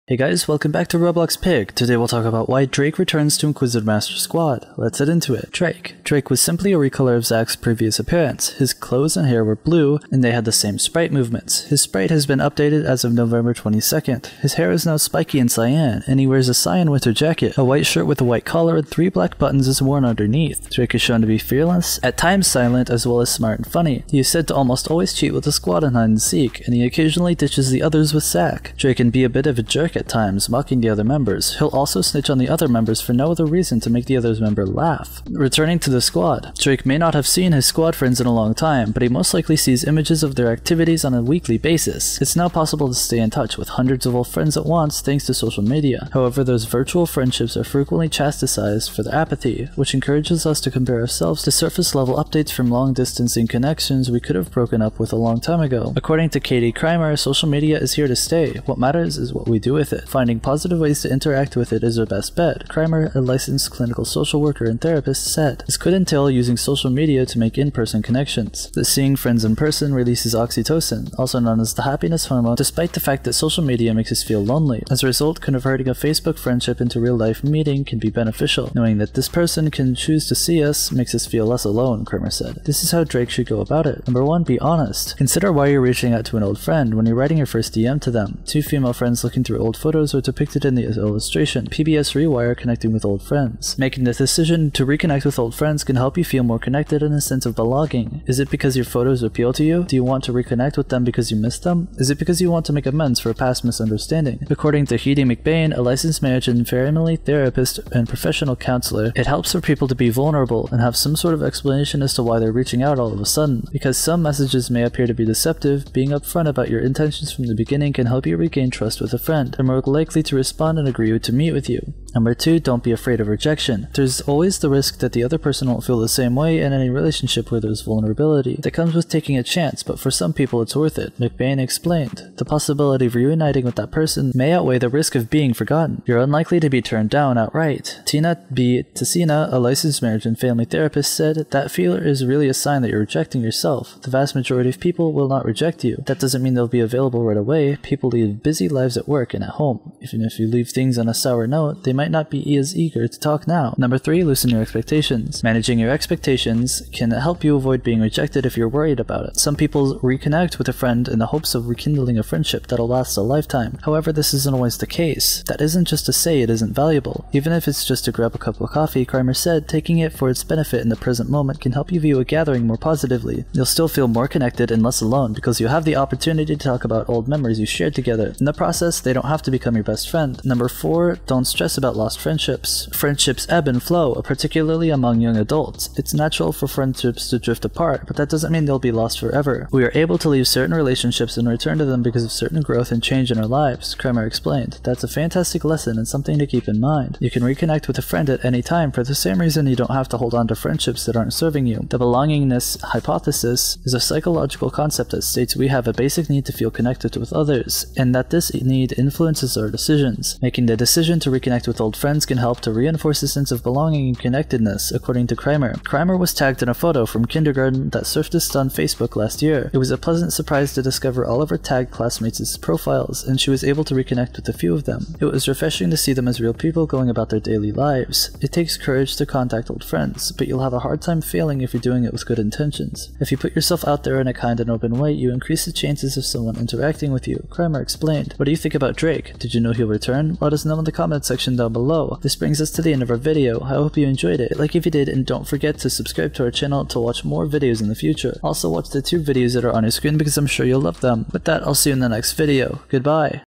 Hey guys, welcome back to Roblox Pig. Today we'll talk about why Drake returns to InquisitorMaster Squad. Let's get into it. Drake was simply a recolor of Zach's previous appearance. His clothes and hair were blue, and they had the same sprite movements. His sprite has been updated as of November 22nd. His hair is now spiky and cyan, and he wears a cyan winter jacket. A white shirt with a white collar and 3 black buttons is worn underneath. Drake is shown to be fearless, at times silent, as well as smart and funny. He is said to almost always cheat with the squad in hide and seek, and he occasionally ditches the others with Zach. Drake can be a bit of a jerk at times, mocking the other members. He'll also snitch on the other members for no other reason to make the other member laugh. Returning to the squad, Drake may not have seen his squad friends in a long time, but he most likely sees images of their activities on a weekly basis. It's now possible to stay in touch with hundreds of old friends at once thanks to social media. However, those virtual friendships are frequently chastised for their apathy, which encourages us to compare ourselves to surface level updates from long distancing connections we could have broken up with a long time ago. According to Katie Krimer, social media is here to stay. What matters is what we do with it. Finding positive ways to interact with it is our best bet. Krimer, a licensed clinical social worker and therapist, said, "This could entail using social media to make in-person connections. That seeing friends in person releases oxytocin, also known as the happiness hormone, despite the fact that social media makes us feel lonely. As a result, converting a Facebook friendship into real-life meeting can be beneficial. Knowing that this person can choose to see us makes us feel less alone," Krimer said. This is how Drake should go about it. Number 1, be honest. Consider why you're reaching out to an old friend when you're writing your first DM to them. 2 female friends looking through old photos are depicted in the illustration. PBS Rewire connecting with old friends. Making the decision to reconnect with old friends can help you feel more connected and a sense of belonging. Is it because your photos appeal to you? Do you want to reconnect with them because you miss them? Is it because you want to make amends for a past misunderstanding? According to Heidi McBain, a licensed marriage and family therapist and professional counselor, it helps for people to be vulnerable and have some sort of explanation as to why they're reaching out all of a sudden. Because some messages may appear to be deceptive, being upfront about your intentions from the beginning can help you regain trust with a friend. They're more likely to respond and agree to meet with you. Number 2, don't be afraid of rejection. There's always the risk that the other person won't feel the same way in any relationship where there's vulnerability. That comes with taking a chance, but for some people it's worth it. McBain explained, the possibility of reuniting with that person may outweigh the risk of being forgotten. You're unlikely to be turned down outright. Tina B. Tessina, a licensed marriage and family therapist, said, that failure is really a sign that you're rejecting yourself. The vast majority of people will not reject you. That doesn't mean they'll be available right away. People lead busy lives at work and at home. Even if you leave things on a sour note, they might not be as eager to talk now. Number 3, loosen your expectations. Managing your expectations can help you avoid being rejected if you're worried about it. Some people reconnect with a friend in the hopes of rekindling a friendship that'll last a lifetime. However, this isn't always the case. That isn't just to say it isn't valuable. Even if it's just to grab a cup of coffee, Krimer said, taking it for its benefit in the present moment can help you view a gathering more positively. You'll still feel more connected and less alone because you'll have the opportunity to talk about old memories you shared together. In the process, they don't have to become your best friend. Number 4, don't stress about lost friendships. Friendships ebb and flow, particularly among young adults. It's natural for friendships to drift apart, but that doesn't mean they'll be lost forever. We are able to leave certain relationships and return to them because of certain growth and change in our lives, Krimer explained. That's a fantastic lesson and something to keep in mind. You can reconnect with a friend at any time for the same reason you don't have to hold on to friendships that aren't serving you. The belongingness hypothesis is a psychological concept that states we have a basic need to feel connected with others, and that this need influences our decisions. Making the decision to reconnect with old friends can help to reinforce a sense of belonging and connectedness, according to Krimer. Krimer was tagged in a photo from kindergarten that surfaced on Facebook last year. It was a pleasant surprise to discover all of her tagged classmates' profiles, and she was able to reconnect with a few of them. It was refreshing to see them as real people going about their daily lives. It takes courage to contact old friends, but you'll have a hard time failing if you're doing it with good intentions. If you put yourself out there in a kind and open way, you increase the chances of someone interacting with you, Krimer explained. What do you think about Drake? Did you know he'll return? Let us know in the comment section down below. This brings us to the end of our video. I hope you enjoyed it. Like if you did, and don't forget to subscribe to our channel to watch more videos in the future. Also watch the 2 videos that are on your screen because I'm sure you'll love them. With that, I'll see you in the next video. Goodbye.